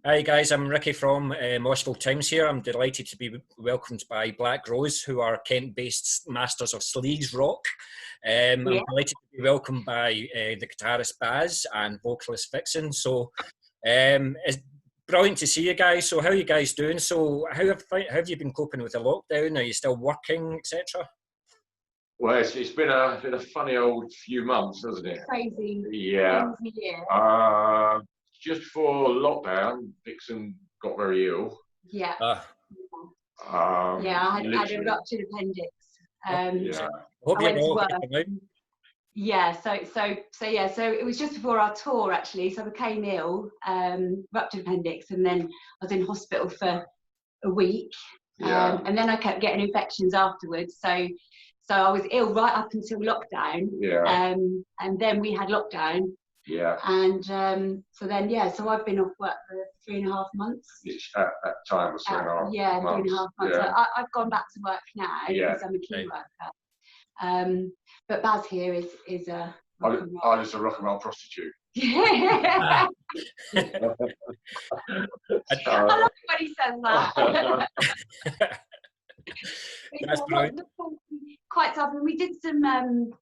Hi guys, I'm Ricky from Moshville Times here. I'm delighted to be welcomed by Black Roze, who are Kent-based masters of sleaze rock. I'm delighted to be welcomed by the guitarist Baz and vocalist Viixen. So it's brilliant to see you guys. So how are you guys doing? So how have you been coping with the lockdown? Are you still working, etc.? Well, it's been a funny old few months, hasn't it? Crazy. Yeah. Crazy year. Just before lockdown, Viixen got very ill. Yeah. Yeah, I had a ruptured appendix. Yeah. Hope I you're went to all work. okay. Yeah, so it was just before our tour actually. So I became ill, ruptured appendix, and then I was in hospital for a week. Yeah. And then I kept getting infections afterwards. So I was ill right up until lockdown. Yeah. And then we had lockdown. Yeah. And so I've been off work for 3.5 months. At that time was 3.5 months. Yeah, 3.5 months. Yeah. So I've gone back to work now because I'm a key worker. But Baz here is a I'm just a rock and roll prostitute. I love it when he says that. That's brilliant. Quite tough. And we did some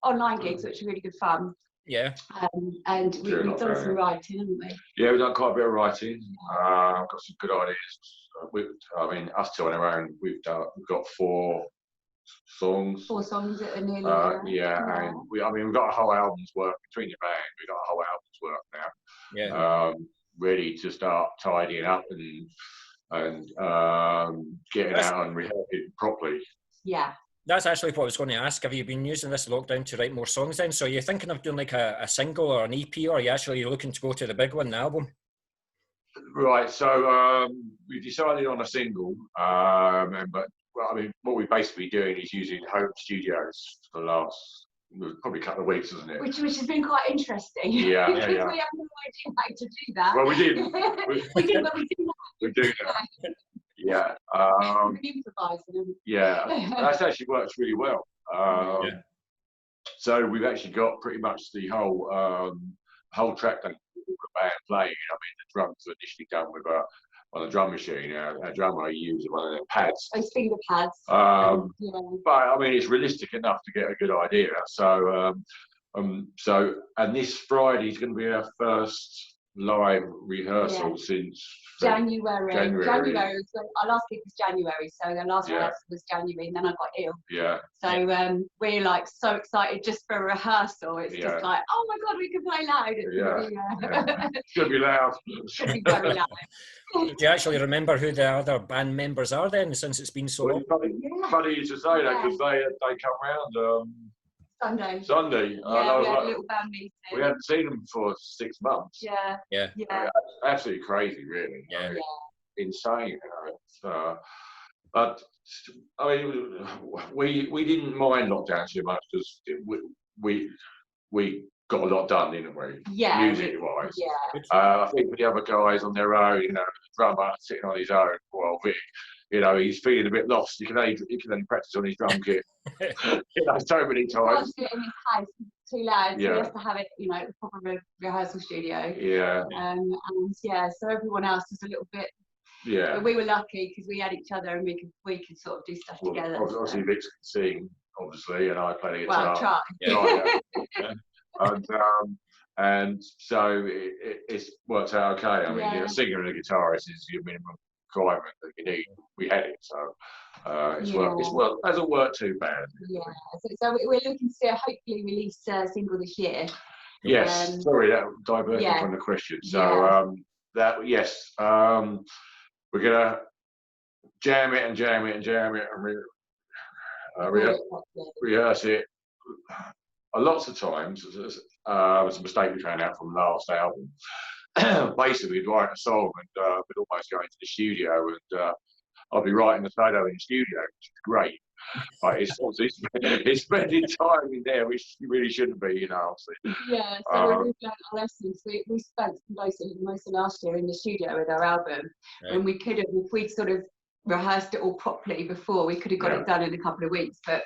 online gigs, which were really good fun. Yeah. And we've done some writing, haven't we? Yeah, we've done quite a bit of writing. Got some good ideas. Us two on our own, we've got 4 songs. 4 songs that are nearly and we've got a whole album's work between the band. We've got a whole album's work now. Yeah. Ready to start tidying up and getting out and rehearsing properly. Yeah. That's actually what I was going to ask. Have you been using this lockdown to write more songs then? So you're thinking of doing like a single or an EP, or are you actually looking to go to the big one, the album? Right, so we decided on a single, what we're basically doing is using home studios for the last probably a couple of weeks, isn't it? Which has been quite interesting. Yeah. We have no idea how to do that. Well, we did. We did, but we do now. We do now. Yeah. Improvising. Yeah, that's actually works really well. So we've actually got pretty much the whole track that the band playing. I mean, the drums were initially done with on a drum machine. Our drummer used one of their pads. Those finger pads. But I mean, it's realistic enough to get a good idea. So, and this Friday is going to be our first live rehearsal since January. Our last gig was January, so the last rehearsal was January, and then I got ill. Yeah. So we're like so excited just for a rehearsal. It's just like, oh my god, we can play loud. It's gonna be loud. It's gonna be very loud. Do you actually remember who the other band members are then, since it's been so long? Funny you should say that, because they come round Sunday. We had a little band meeting. We hadn't seen them for 6 months. Yeah. Absolutely crazy, really. Yeah. Insane. But I mean, we didn't mind lockdown too much because we got a lot done, didn't we? Yeah. Music-wise. Yeah. I think with the other guys on their own, the drummer sitting on his own, well, Vic, he's feeling a bit lost. He can only practice on his drum kit. So many times. He can't do it in his house, it's too loud. So Yeah. he has to have it, a proper rehearsal studio. Yeah. So everyone else was a little bit. Yeah. But we were lucky because we had each other and we could sort of do stuff together. Obviously, Vic can sing, obviously, and I play the guitar. Well, try. And so it's worked out okay. I mean, a singer and a guitarist is your minimum requirement that you need. We had it, so it's worked. Hasn't worked too bad. Yeah. So we're looking to hopefully release a single this year. Yes. Sorry, that diverted from the question. So we're gonna jam it and rehearse it. Lots of times, it's a mistake we found out from the last album. Basically, we'd write a song and we'd almost go into the studio and I'll be writing the solo in the studio, which is great. But it's spending time in there, which you really shouldn't be, obviously. Yeah, so we've learned our lessons. We spent most of last year in the studio with our album, and we could have, if we'd sort of rehearsed it all properly before, we could have got it done in a couple of weeks, but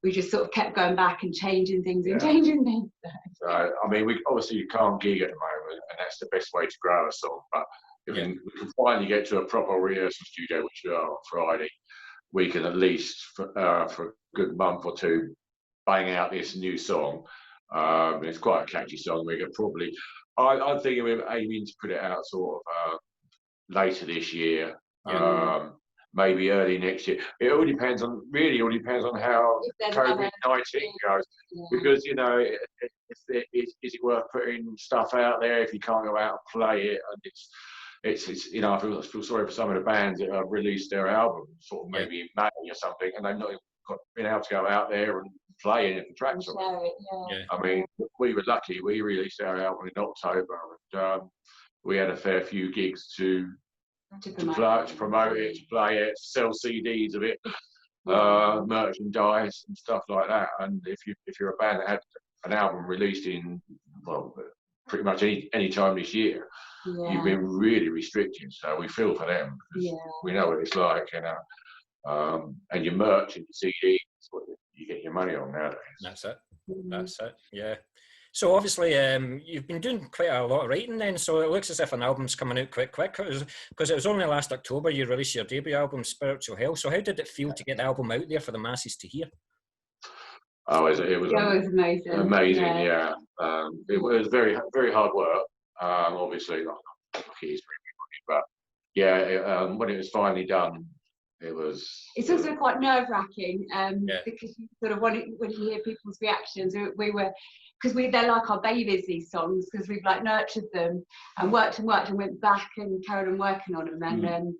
we just sort of kept going back and changing things and changing things. So, I mean, you can't gig at the moment, and that's the best way to grow a song. But if we can finally get to a proper rehearsal studio, which we are on Friday, we can at least for a good month or two bang out this new song. It's quite a catchy song. We could probably, I'm thinking we're aiming to put it out sort of later this year, maybe early next year. It all depends on how COVID-19 goes, because you know, is it worth putting stuff out there if you can't go out and play it? And it's you know, I feel sorry for some of the bands that have released their album sort of maybe in May or something, and they've not been able to go out there and play any of the tracks. I mean, we were lucky. We released our album in October, and we had a fair few gigs to promote it, to play it, sell CDs of it, merchandise and stuff like that. And if you're a band that had an album released in pretty much any time this year, you've been really restricted. So we feel for them, because we know what it's like, you know. And your merch and your CDs is what you get your money on nowadays. That's it. That's it. Yeah. So obviously, you've been doing quite a lot of writing then. So it looks as if an album's coming out quite quick, because it was only last October you released your debut album, Spiritual Hell. So how did it feel to get the album out there for the masses to hear? Oh, it was amazing. Amazing, yeah. It was very, very hard work. Obviously, not keys for everybody, but yeah, when it was finally done, it was. It's also quite nerve-wracking, because you sort of when you hear people's reactions, they're like our babies, these songs, because we've like nurtured them and worked and went back and carried on working on them,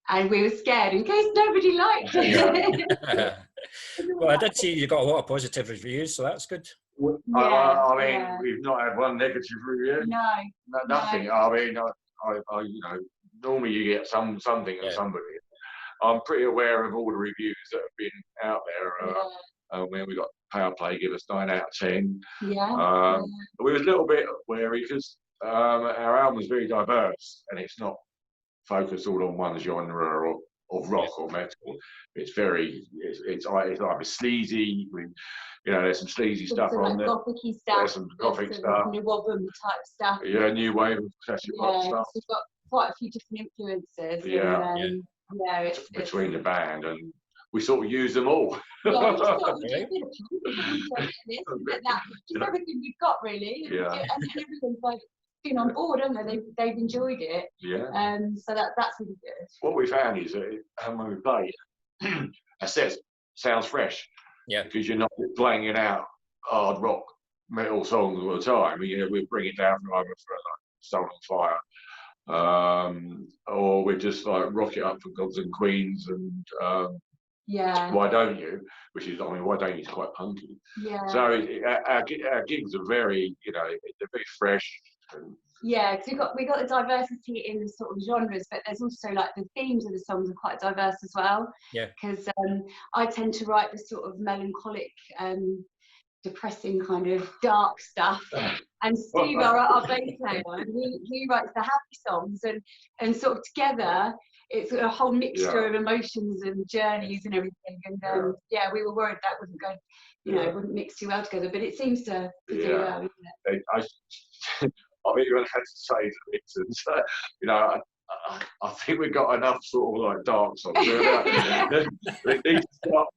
and we were scared in case nobody liked it. Well, I did see you got a lot of positive reviews, so that's good. I mean, we've not had one negative review. No, nothing. No. I mean, I you know, normally you get something from somebody. I'm pretty aware of all the reviews that have been out there. When we got Power Play give us 9 out of 10. We was a little bit wary because our album is very diverse, and it's not focused all on one genre of rock or metal. It's either sleazy. You know, there's some sleazy stuff on there. Gothic-y stuff. There's some gothic stuff. New wave type stuff. Yeah, new wave of classic rock stuff. We've got quite a few different influences. It's between the band, and we sort of use them all. Just everything we've got, really. And everyone's like been on board, haven't they? They've enjoyed it. So that's really good. What we found is that when we play, a set sounds fresh. Because you're not playing it out hard rock metal songs all the time. You know, we bring it down from either for like Soul on Fire, or we just like rock it up for Gods and Queens and Why Don't You, which is, I mean, Why Don't You is quite punky. So our gigs are very, you know, they're very fresh. Because we got the diversity in the sort of genres, but there's also like the themes of the songs are quite diverse as well. Because I tend to write the sort of melancholic, depressing kind of dark stuff, and Steve, our bass player, he writes the happy songs, and sort of together it's a whole mixture of emotions and journeys and everything. And we were worried that wouldn't go, you know, it wouldn't mix too well together, but it seems to do well, isn't it? I think you had to say to Viixen, you know, I think we've got enough sort of like dark songs. They need to start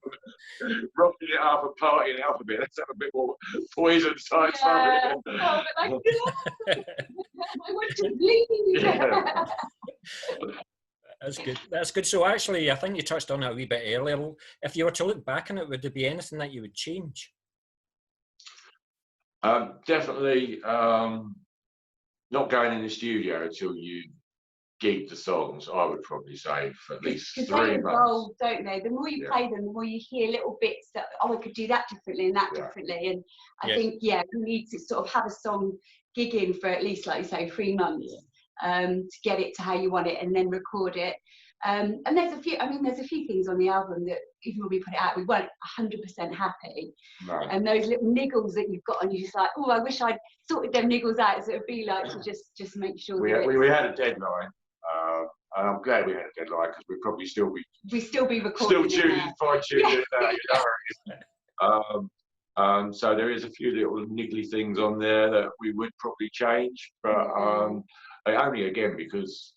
rocking it up and partying it up a bit. Let's have a bit more poison type stuff. But I want to bleed. That's good. That's good. So actually, I think you touched on it a wee bit earlier. If you were to look back on it, would there be anything that you would change? Definitely. Not going in the studio until you gig the songs, I would probably say, for at least 3 months. They evolve, don't they? The more you play them, the more you hear little bits that, I could do that differently and that differently. And I think, you need to sort of have a song gigging for at least, like you say, 3 months to get it to how you want it, and then record it. And there's a few things on the album that even when we put it out, we weren't 100% happy. No. And those little niggles that you've got, and you're just like, oh, I wish I'd sorted them niggles out. So it'd be like to just make sure. We had a deadline, and I'm glad we had a deadline, because we'd probably still be recording, fine-tuning it now. So there is a few little niggly things on there that we would probably change, but only again because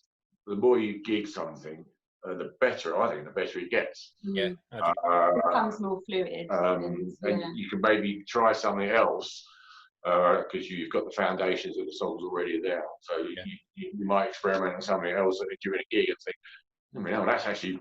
the more you gig something, the better, I think, the better it gets. Yeah, it becomes more fluid. And you can maybe try something else because you've got the foundations of the songs already there. So you might experiment on something else during a gig and think, I mean, oh, that's actually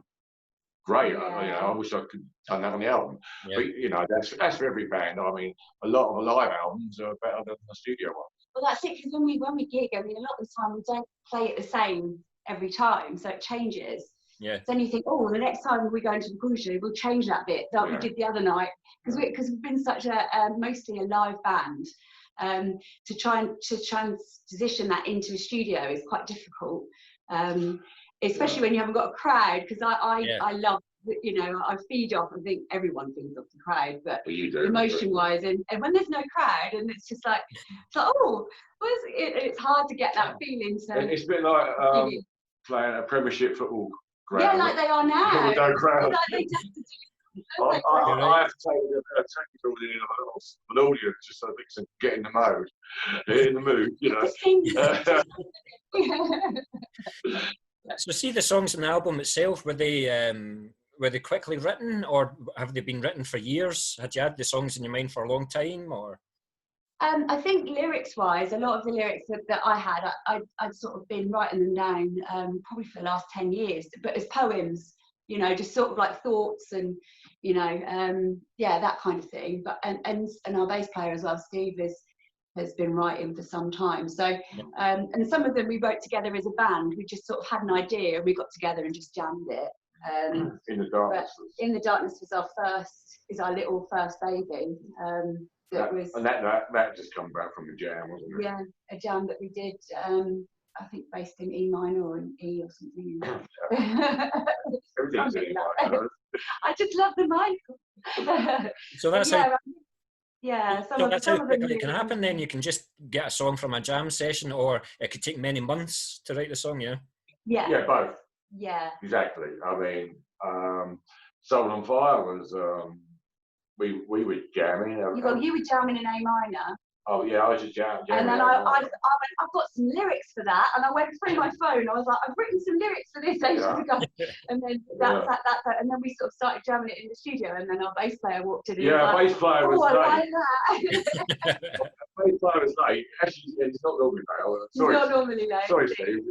great. I wish I could done that on the album. But that's for every band. I mean, a lot of the live albums are better than the studio ones. Well, that's it, because when we gig, I mean, a lot of the time we don't play it the same every time, so it changes. Yeah. Then you think, oh, the next time we go into the cruise, we'll change that bit that we did the other night, because we've been such a mostly a live band. To try and transition that into a studio is quite difficult, especially when you haven't got a crowd. Because I love, I feed off. I think everyone feeds off the crowd, but emotion-wise, and when there's no crowd, and it's just like, it's hard to get that feeling. So it's a bit like playing a Premiership football ground. Yeah, like they are now. With no crowd. Like they just I have to take a technical in an audience just so they can get in the mood, So see, the songs in the album itself, were they quickly written, or have they been written for years? Had you had the songs in your mind for a long time, or? I think lyrics-wise, a lot of the lyrics that I had, I'd sort of been writing them down probably for the last 10 years, but as poems, just sort of like thoughts and, that kind of thing. But and our bass player as well, Steve, has been writing for some time. So, and some of them we wrote together as a band. We just sort of had an idea and we got together and just jammed it. In the Darkness. In the Darkness was our little first baby. That just come back from a jam, wasn't it? Yeah, a jam that we did. I think based in E minor or in E or something. Everything's in E minor. I just love the Michael. So that's how. Yeah, so that's how quickly it can happen. Then you can just get a song from a jam session, or it could take many months to write the song. Yeah. Yeah, both. Yeah. Exactly. I mean, Soul on Fire was we were jamming. You were jamming in A minor. Oh yeah, I was just jamming. And then I went, I've got some lyrics for that, and I went through my phone. I was like, I've written some lyrics for this ages ago, and then that's that, and then we sort of started jamming it in the studio, and then our bass player walked in. And bass player was late. I like that. Bass player was late. Actually, it's not normally late. Sorry, it's not normally late. Sorry, Steve.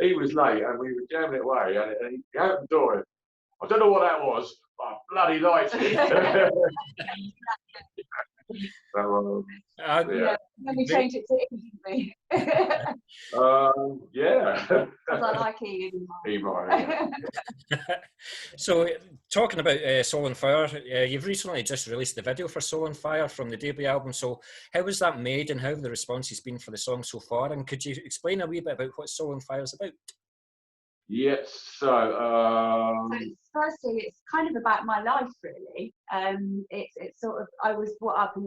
He was late, and we were jamming it away, and he opened the door. I don't know what that was, but I bloody liked it. So, then we changed it to E, didn't we? Because I like E. So, talking about Soul on Fire, you've recently just released the video for Soul on Fire from the debut album. So, how was that made, and how have the responses been for the song so far? And could you explain a wee bit about what Soul on Fire is about? Yes, so firstly, it's kind of about my life, really. It's sort of, I was brought up in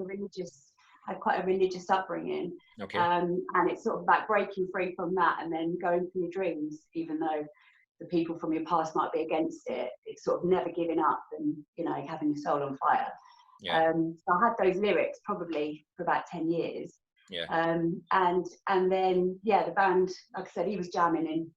had quite a religious upbringing, and it's sort of about breaking free from that and then going for your dreams, even though the people from your past might be against it. It's sort of never giving up and having your soul on fire. So I had those lyrics probably for about 10 years. And then the band, like I said, he was jamming in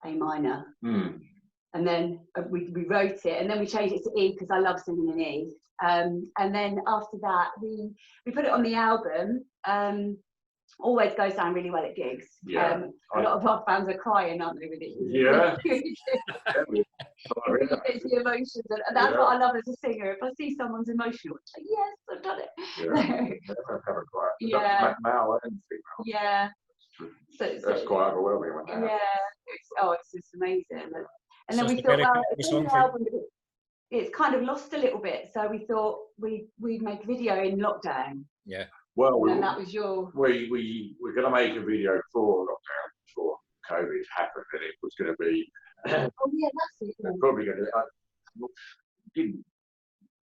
A minor, and then we wrote it, and then we changed it to E because I love singing in E. And then after that, we put it on the album. Always goes down really well at gigs. A lot of our fans are crying, aren't they, with it? It's the emotions, and that's what I love as a singer. If I see someone's emotional, it's like, yes, I've done it. Male and female. Yeah. That's quite overwhelming. It's just amazing. And then we thought, well, it's in the album, it's kind of lost a little bit, so we thought we'd make a video in lockdown. Yeah. Well, and that was your. We're going to make a video for lockdown before COVID happened, and it was going to be. That's it. Yeah. Probably going to. Didn't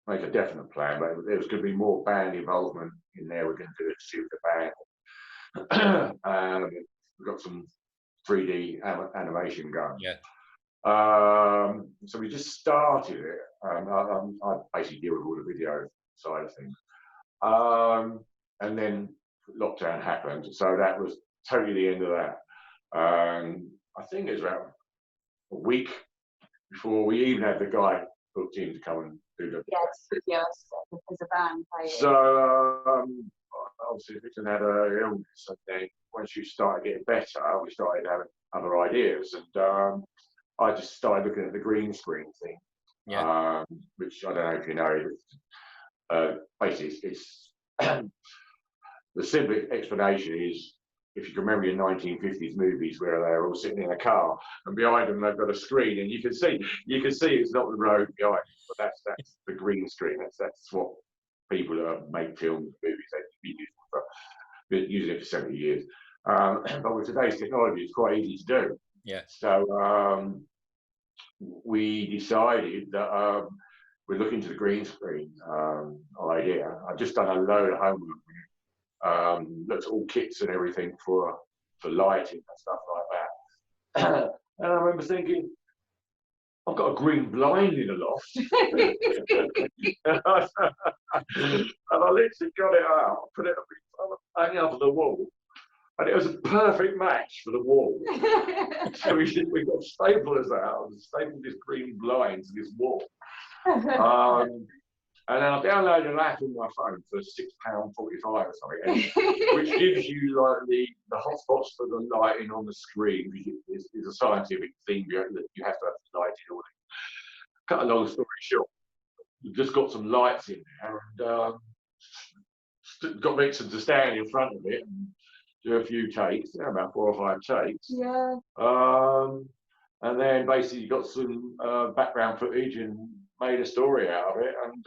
make a definite plan, but there was going to be more band involvement in there. We're going to do it to see with the band. We've got some 3D animation going. So we just started it. I basically deal with all the video side of things. And then lockdown happened, so that was totally the end of that. And I think it was around a week before we even had the guy booked in to come and do the. Yes, as a band playing. So obviously Viixen had an illness, and then once she started getting better, we started having other ideas, and I just started looking at the green screen thing, which I don't know if you know. Basically, it's the simple explanation is, if you can remember your 1950s movies where they're all sitting in a car and behind them they've got a screen and you can see it's not the road behind, but that's the green screen. That's what people who make films, movies, they've been using it for 70 years. But with today's technology, it's quite easy to do. Yeah. So we decided that we're looking to the green screen idea. I've just done a load of homework. Looked at all kits and everything for lighting and stuff like that. And I remember thinking, I've got a green blind in the loft. And I literally got it out, put it hanging up on the wall, and it was a perfect match for the wall. So we got staplers out and stapled this green blind to this wall. And then I downloaded an app on my phone for £6.45 or something, which gives you like the hotspots for the lighting on the screen. It's a scientific thing that you have to have lighting all. Cut a long story short, we've just got some lights in there, and got Viixen to stand in front of it and do a few takes, about 4 or 5 takes. Yeah. And then basically got some background footage and made a story out of it, and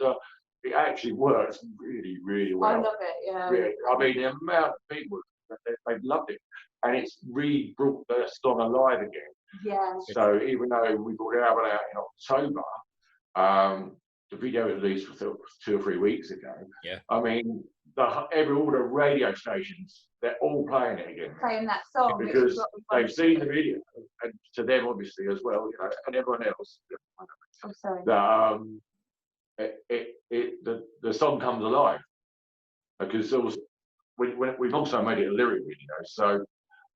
it actually works really, really well. I love it, yeah. Really. I mean, the amount of people, they've loved it, and it's brought the song alive again. Yeah. So even though we brought the album out in October, the video was released 2 or 3 weeks ago. Yeah. I mean, all the radio stations, they're all playing it again. Playing that song because they've seen the video, and to them obviously as well, and everyone else. I'm sorry. The song comes alive because we've also made it a lyric video, so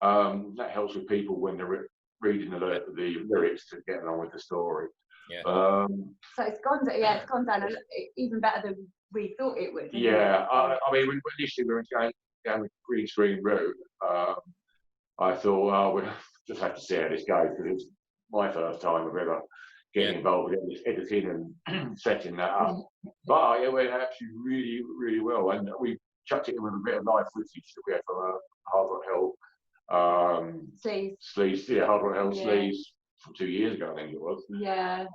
that helps with people when they're reading the lyrics to get along with the story. Yeah. So it's gone down even better than we thought it would. Yeah, I mean, initially we were going down the green screen route. I thought, we'll just have to see how this goes, because it was my first time of ever getting involved in this editing and setting that up. But it went actually really, really well, and we chucked it in with a bit of live footage that we had from Hard Rock Hell sleaze, Hard Rock Hell sleaze from 2 years ago, I think it was. Yeah.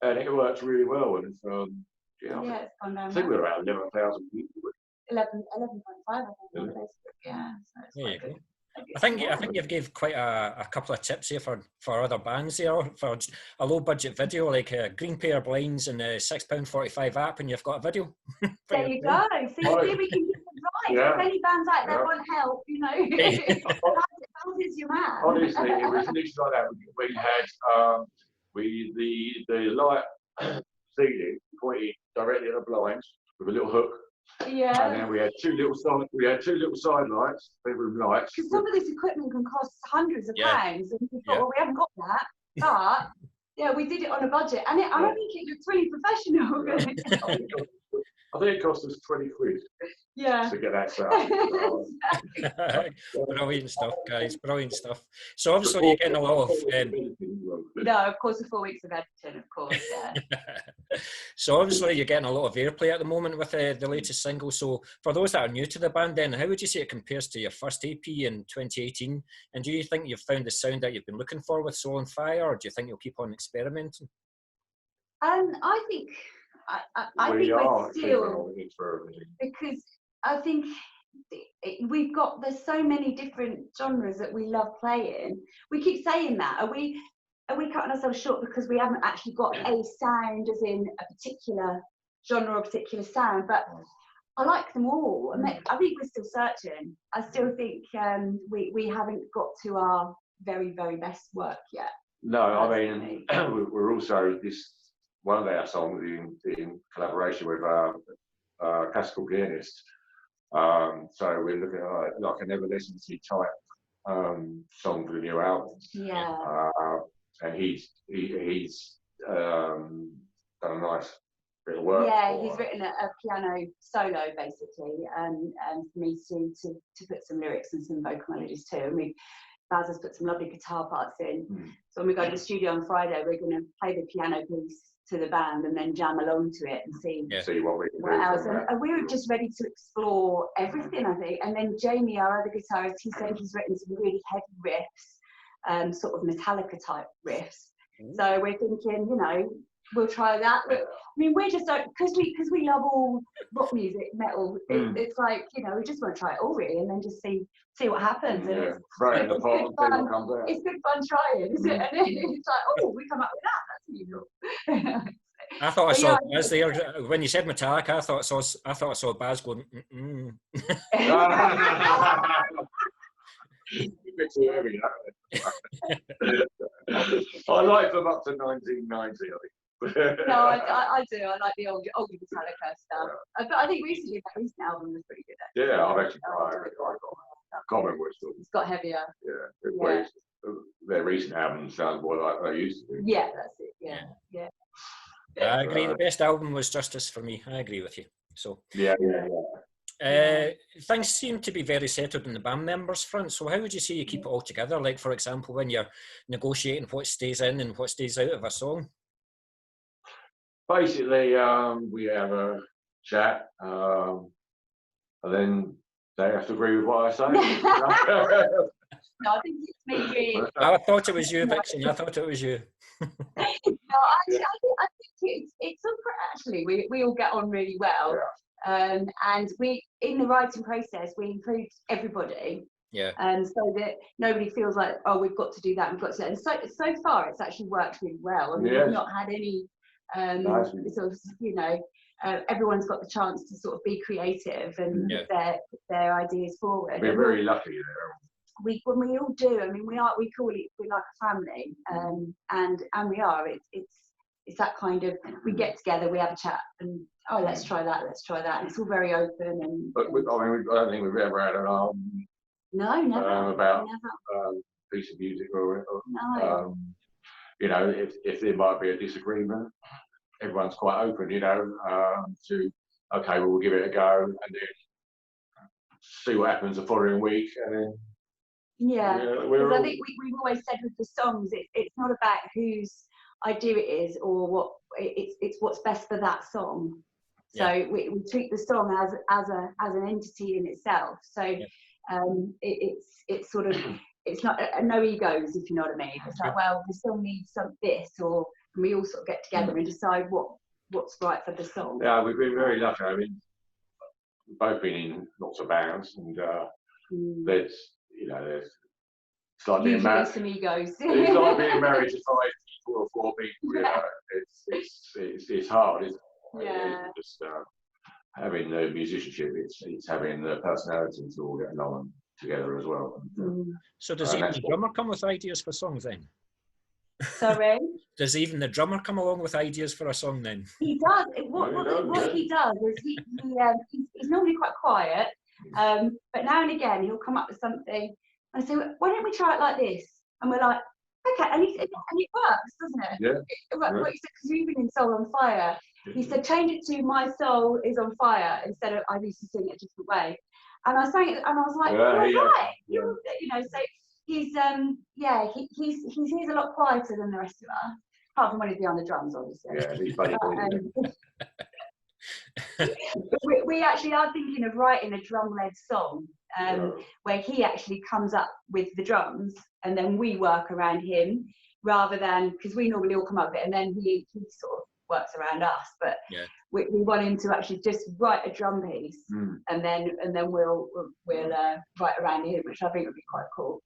And it works really well, and it's gone down. I think we're around 11,000 people. 11.5, I think. Yeah. So it's there you go. I think you've gave quite a couple of tips here for other bands there for a low budget video, like a green pair of blinds and a £6.45 app, and you've got a video. There you go. See, we can get it right. If any bands out there want help, how is your man? Honestly, it was literally like that. We had the light ceiling pointed directly at the blinds with a little hook. Yeah. And then we had two little side lights, bedroom lights. Because some of this equipment can cost hundreds of pounds, and we thought, well, we haven't got that. But we did it on a budget, and I think it looks really professional. I think it cost us 20 quid. Yeah. To get that set up. Brilliant stuff, guys. Brilliant stuff. So obviously you're getting a lot of. No, of course, the 4 weeks of editing, of course. Yeah. So obviously you're getting a lot of airplay at the moment with the latest single. So for those that are new to the band, then how would you say it compares to your first EP in 2018? And do you think you've found the sound that you've been looking for with Soul on Fire, or do you think you'll keep on experimenting? I think. I think we're still, because I think there's so many different genres that we love playing. We keep saying that. Are we cutting ourselves short because we haven't actually got a sound, as in a particular genre or particular sound? But I like them all. I think we're still searching. I still think we haven't got to our very, very best work yet. No, I mean, we're also one of our songs in collaboration with a classical pianist. So we're looking at like an ever-listening type song for the new album. Yeah. And he's done a nice bit of work. Yeah, he's written a piano solo basically, and for me to put some lyrics and some vocal melodies too. And Baz has put some lovely guitar parts in. So when we go to the studio on Friday, we're going to play the piano piece to the band and then jam along to it and see what we can do. Else. And we were just ready to explore everything, I think. And then Jamie, our other guitarist, he said he's written some really heavy riffs, sort of Metallica type riffs. So we're thinking, you know, we'll try that. But, I mean, we're just like, because we love all rock music, metal. It's like, you know, we just want to try it all really, and then just see what happens. And it's good fun trying, isn't it? And it's like, oh, we come up with that. That's unusual. I thought I saw Baz there when you said Metallica. I thought I saw Baz going. I like them up to 1990, I think. No, I do. I like the old Metallica stuff. But I think recent album was pretty good. Yeah, I've actually got It's got heavier. Yeah, their recent album sounds more like they used to do. Yeah, that's it. Yeah. I agree. The best album was Justice for me. I agree with you. So yeah. Things seem to be very settled in the band members front. So how would you say you keep it all together? Like, for example, when you're negotiating what stays in and what stays out of a song? Basically, we have a chat, and then they have to agree with what I say. No, I think it's me really. I thought it was you, Viixen. I thought it was you. No, I think it's actually we all get on really well. And we, in the writing process, we include everybody. Yeah. So that nobody feels like, oh, we've got to do that, we've got to do that. And so far, it's actually worked really well. I mean, we've not had any sort of, you know, everyone's got the chance to sort of be creative and put their ideas forward. We're very lucky there. We all do. I mean, we're like a family, and we are. It's that kind of, we get together, we have a chat, and let's try that, and it's all very open. And but I don't think we've ever had an no, never about piece of music or no. You know, if there might be a disagreement, everyone's quite open, you know, to okay, well, we'll give it a go, and then see what happens the following week, and then. Yeah, because I think we've always said with the songs, it's not about whose idea it is or what it's what's best for that song. So we treat the song as an entity in itself. So it's sort of, it's not no egos, if you know what I mean. It's like, well, the song needs this, or we all sort of get together and decide what's right for the song. Yeah, we've been very lucky. I mean, we've both been in lots of bands, and there's like being married. Some egos. It's like being married to 5 people or 4 people. You know, it's hard, isn't it? Yeah. It's just having the musicianship. It's having the personality to all get along together as well. So does even the drummer come with ideas for songs then? Sorry? Does even the drummer come along with ideas for a song then? He does. What he does is he's normally quite quiet, but now and again he'll come up with something and say, why don't we try it like this? And we're like, okay, and it works, doesn't it? Yeah. Because we've been in Soul on Fire. He said, change it to My Soul is on Fire instead of I used to sing it a different way. And I sang it, and I was like, you're right. You know, so he's he's a lot quieter than the rest of us, apart from when he's behind the drums, obviously. Yeah, he's funny. We actually are thinking of writing a drum-led song where he actually comes up with the drums and then we work around him, rather than, because we normally all come up with it and then he sort of works around us. But we want him to actually just write a drum piece and then we'll write around him, which I think would be quite cool.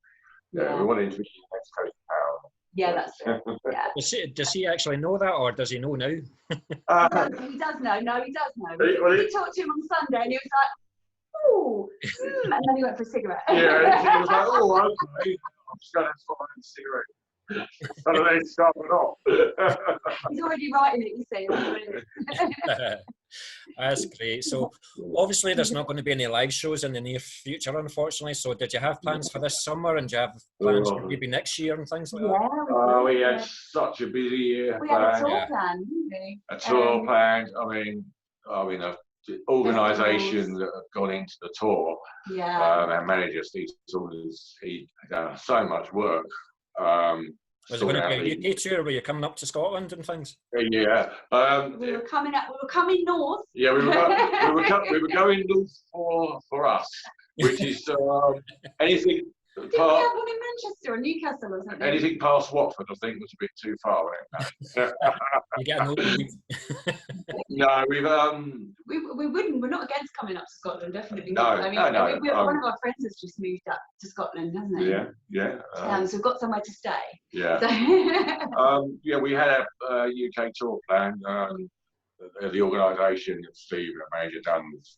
Yeah, we want him to be next Coast of Power. Yeah, that's it. Yeah. Does he actually know that, or does he know now? He does know. No, he does know. We talked to him on Sunday, and he was like, "Ooh," and then he went for a cigarette. Yeah, he was like, "Oh, okay, I'm just going to find a cigarette." So then start it off. He's already writing it, you see. That's great. So obviously there's not going to be any live shows in the near future, unfortunately. So did you have plans for this summer, and do you have plans for maybe next year and things like that? We had such a busy year. We had a tour plan, didn't we? A tour planned. The organisation that have gone into the tour. Yeah. Our manager, Steve Saunders, he done so much work. Was it going to be a UK tour? Were you coming up to Scotland and things? Yeah. We were coming up. We were coming north. Yeah, we were going north for us, which is anything. Did we have one in Manchester or Newcastle or something? Anything past Watford, I think, was a bit too far. You get a note. No, we've we wouldn't. We're not against coming up to Scotland. Definitely no, not. no. One of our friends has just moved up to Scotland, hasn't he? Yeah. So we've got somewhere to stay. Yeah. So. We had a UK tour planned. The organisation that Steve and the manager done was,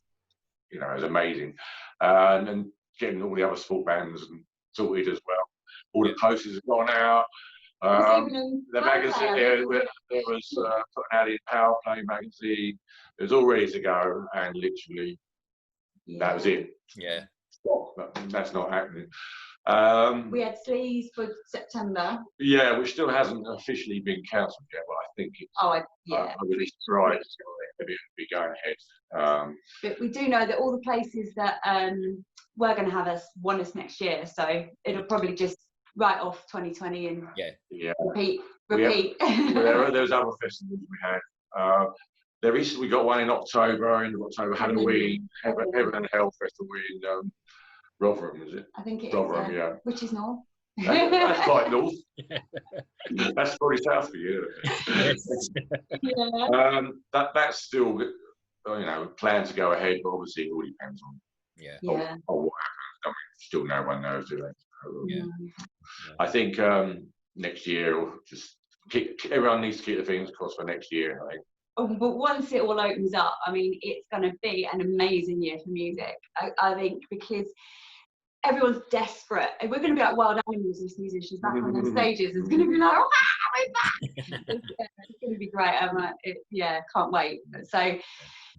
was amazing, and getting all the other sport bands and sorted as well. All the posters have gone out. The magazine there was putting out in Power Play magazine. It was all ready to go, and literally that was it. Yeah. Stop. That's not happening. We had sleaze for September. Yeah, which still hasn't officially been cancelled yet, but I think it's. I would be surprised if it would be going ahead. But we do know that all the places that were going to have us want us next year, so it'll probably just write off 2020 and repeat. There's other festivals we had. We got one in October, Halloween, Heaven and Hell Festival in Rotherham, is it? I think it Rotherham, is. Which is north. That's quite north. That's probably south for you. That's still, planned to go ahead, but obviously it all depends on what happens. I mean, still no one knows, do they? I think next year, everyone needs to keep their fingers crossed for next year, I think. But once it all opens up, I mean, it's going to be an amazing year for music, I think, because everyone's desperate. And we're going to be like wild animals as musicians back on the stages. It's going to be like, oh, we're back! It's going to be great. Can't wait. So,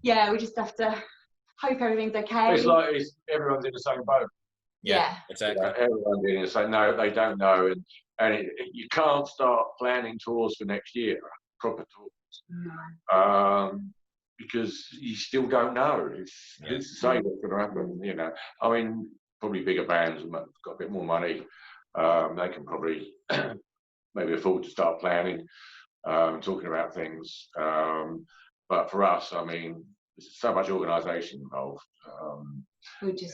we just have to hope everything's okay. It's like everyone's in the same boat. Yeah, exactly. Everyone's in the same. No, they don't know, and you can't start planning tours for next year, proper tours. No. Because you still don't know. It's to say what's going to happen. I mean, probably bigger bands have got a bit more money. They can probably maybe afford to start planning, talking about things. But for us, I mean, there's so much organisation involved.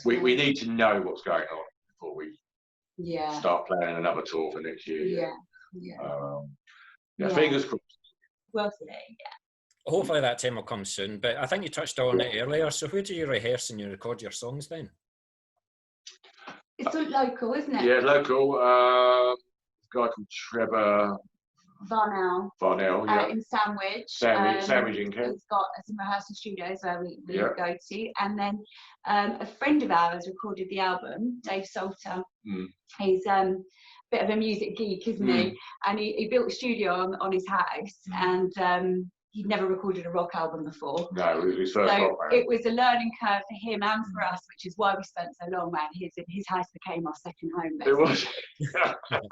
We need to know what's going on before we start planning another tour for next year. Fingers crossed. Well, yeah. Hopefully that time will come soon. But I think you touched on it earlier. So who do you rehearse and you record your songs then? It's all local, isn't it? Yeah, local. A guy called Trevor Varnell, in Sandwich. Sandwich in Kent. He's got some rehearsal studios where we go to. And then a friend of ours recorded the album, Dave Salter. He's bit of a music geek, isn't he? And he built a studio on his house, and he'd never recorded a rock album before. No, it was his first rock album. It was a learning curve for him and for us, which is why we spent so long, man. His house became our second home, basically. It was.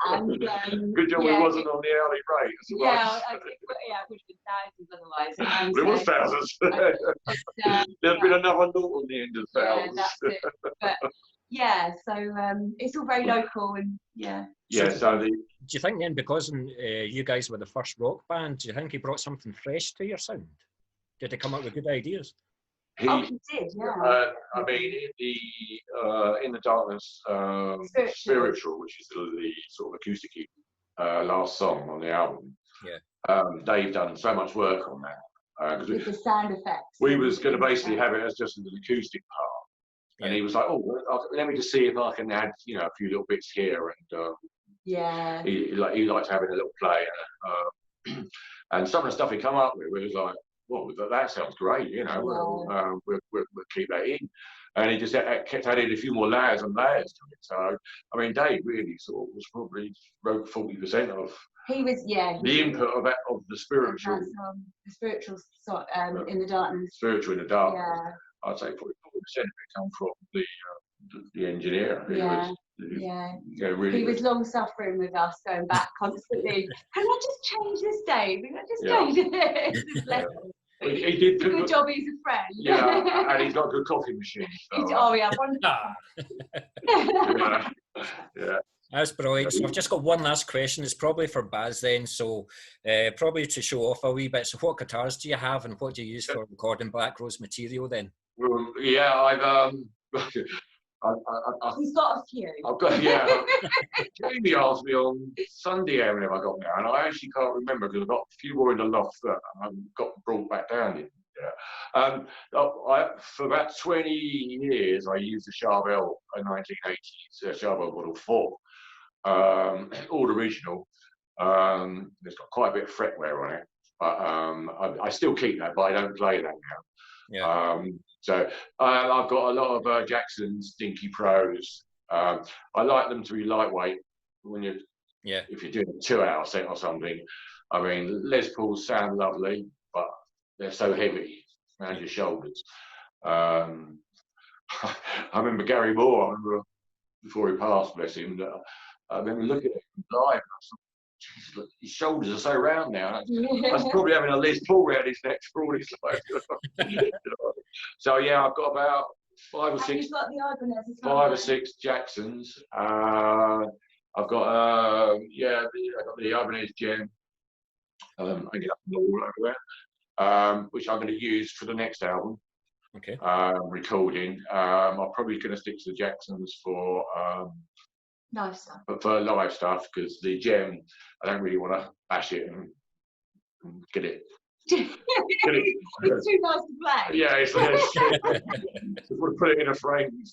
And, good job it wasn't on the early rate. It would have been thousands otherwise. It was thousands. There's been another note on the end of thousands. That's it. But, so it's all very local and do you think then, because you guys were the first rock band, do you think he brought something fresh to your sound? Did he come up with good ideas? He did, I mean, in the Darkness, Spiritual, which is the sort of acoustic last song on the album. Dave done so much work on that. With the sound effects. We was going to basically have it as just an acoustic part. And he was like, let me just see if I can add, a few little bits here. And he liked having a little play. And some of the stuff he come up with was like, well, that sounds great, we'll keep that in. And he just kept adding a few more layers and layers to it. So, I mean, Dave really sort of was probably wrote 40% of He was, yeah. The input of the spiritual. The spiritual in the darkness. Spiritual in the darkness. Yeah. I'd say 40% of it come from the engineer. Really he was long suffering with us, going back constantly. Can I just change this day? Can I just change this? He did a good job. He's a friend. Yeah, and he's got a good coffee machine. So, oh yeah, yeah. That's brilliant. So I've just got one last question. It's probably for Baz then. So probably to show off a wee bit. So what guitars do you have, and what do you use for recording Black Roze material then? Well, yeah, I've He's got a few. I've got, Jamie asked me on Sunday how many have I got now, and I actually can't remember because I've got a few more in the loft that I've got brought back down in. For about 20 years, I used a Charvel, a 1980s Charvel Model 4, all original. It's got quite a bit of fretware on it, but I still keep that, but I don't play that now. Yeah. So I've got a lot of Jackson's Dinky Pros. I like them to be lightweight when if you're doing a 2-hour set or something. I mean, Les Pauls sound lovely, but they're so heavy around your shoulders. I remember Gary Moore, before he passed, bless him, I remember looking at him live and I thought, Jesus, his shoulders are so round now. I was probably having a Les Paul round his neck for all his life. So yeah, I've got about 5 or 6. Got the 5 or 6 Jacksons. I've got the Ibanez Gem. I ended up all over there, which I'm going to use for the next album. Okay. Recording. I'm probably going to stick to the Jacksons for live stuff. But for live stuff, because the Gem, I don't really want to bash it and get it. It's too nice to play. Yeah, it's just want to put it in a frame.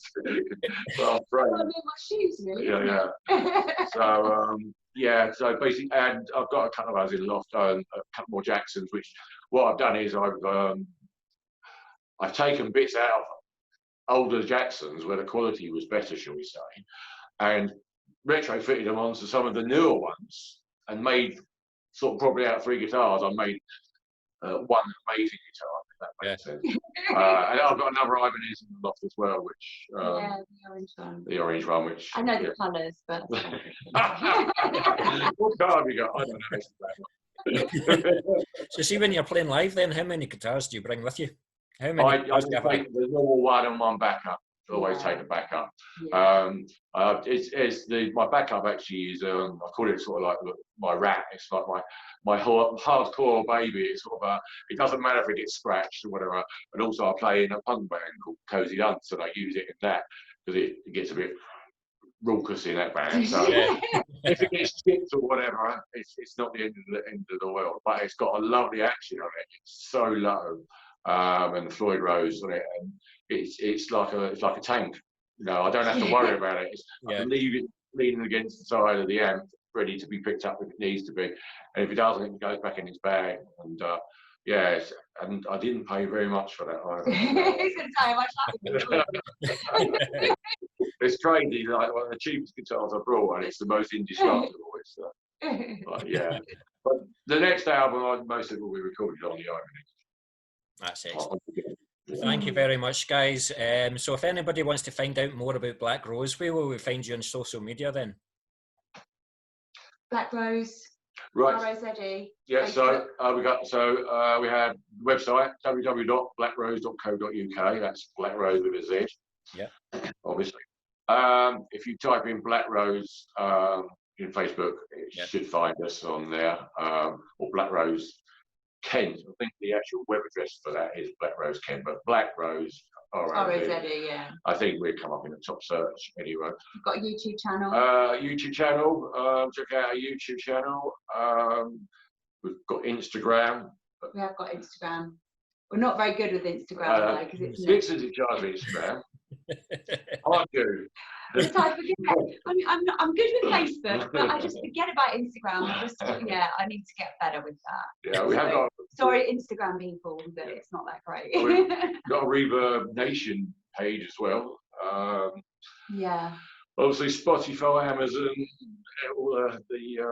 Well, frame. My shoes, really. Yeah. So so basically, and I've got a couple of those in the loft, a couple more Jacksons. Which what I've done is I've taken bits out of older Jacksons where the quality was better, shall we say, and retrofitted them onto some of the newer ones, and made sort of probably out of 3 guitars. I made one amazing guitar, if that makes sense. And I've got another Ibanez in the loft as well, which the orange one. The orange one, which I know the colours, but what colour have you got? I don't know. So see, when you're playing live, then how many guitars do you bring with you? How many? I take the normal one and one backup. Always take a backup. My backup actually is I call it sort of like my rat. It's like my hardcore baby. It's sort of it doesn't matter if it gets scratched or whatever. And also I play in a punk band called Cozy Dunce, and I use it in that because it gets a bit raucous in that band. So if it gets chipped or whatever, it's not the end of the world. But it's got a lovely action on it. It's so low. And the Floyd Rose on it, and it's like a tank. You know, I don't have to worry about it. I can leave it leaning against the side of the amp, ready to be picked up if it needs to be. And if it doesn't, it goes back in its bag. And and I didn't pay very much for that either. It's crazy. Like one of the cheapest guitars I brought, and it's the most indestructible. But the next album, most of it will be recorded on the Ibanez. That's excellent. Thank you very much, guys. So if anybody wants to find out more about Black Roze, where will we find you on social media then? Black Roze. Right. R-O-Z-E. Yeah, so we have the website www.blackrose.co.uk. That's Black Roze with a Z. Yeah. Obviously. If you type in Black Roze in Facebook, it should find us on there. Or Black Roze Kent. I think the actual web address for that is Black Roze Kent, but Black Roze R-O-Z-E, yeah. I think we'd come up in the top search anyway. We've got a YouTube channel. Check out our YouTube channel. We've got Instagram. We have got Instagram. We're not very good with Instagram, because it's Viixen's in charge of Instagram. I do. I forget. I'm good with Facebook, but I just forget about Instagram. I need to get better with that. Yeah, we have got. Sorry, Instagram people, but it's not that great. We've got a Reverb Nation page as well. obviously Spotify, Amazon, all We're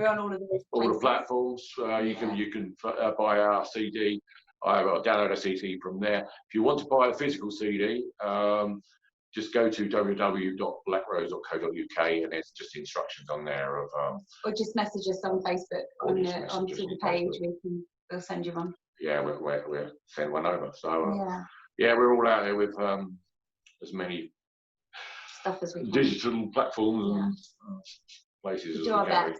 on all of those all the places. platforms. You can buy our CD. I've download a CD from there. If you want to buy a physical CD, just go to www.blackrose.co.uk and there's just instructions on there of. Or just message us on Facebook on the page. We'll send you one. Yeah, we'll send one over. So yeah, we're all out there with as many stuff as we can. Digital platforms and places as we can.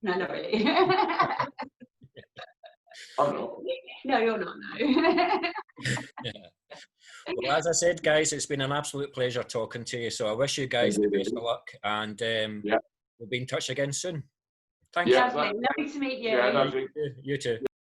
No, not really. I'm not. No, you're not. No. Well, as I said, guys, it's been an absolute pleasure talking to you. So I wish you guys the best of luck, and we'll be in touch again soon. Thank you. Lovely to meet you. Yeah, lovely. You too.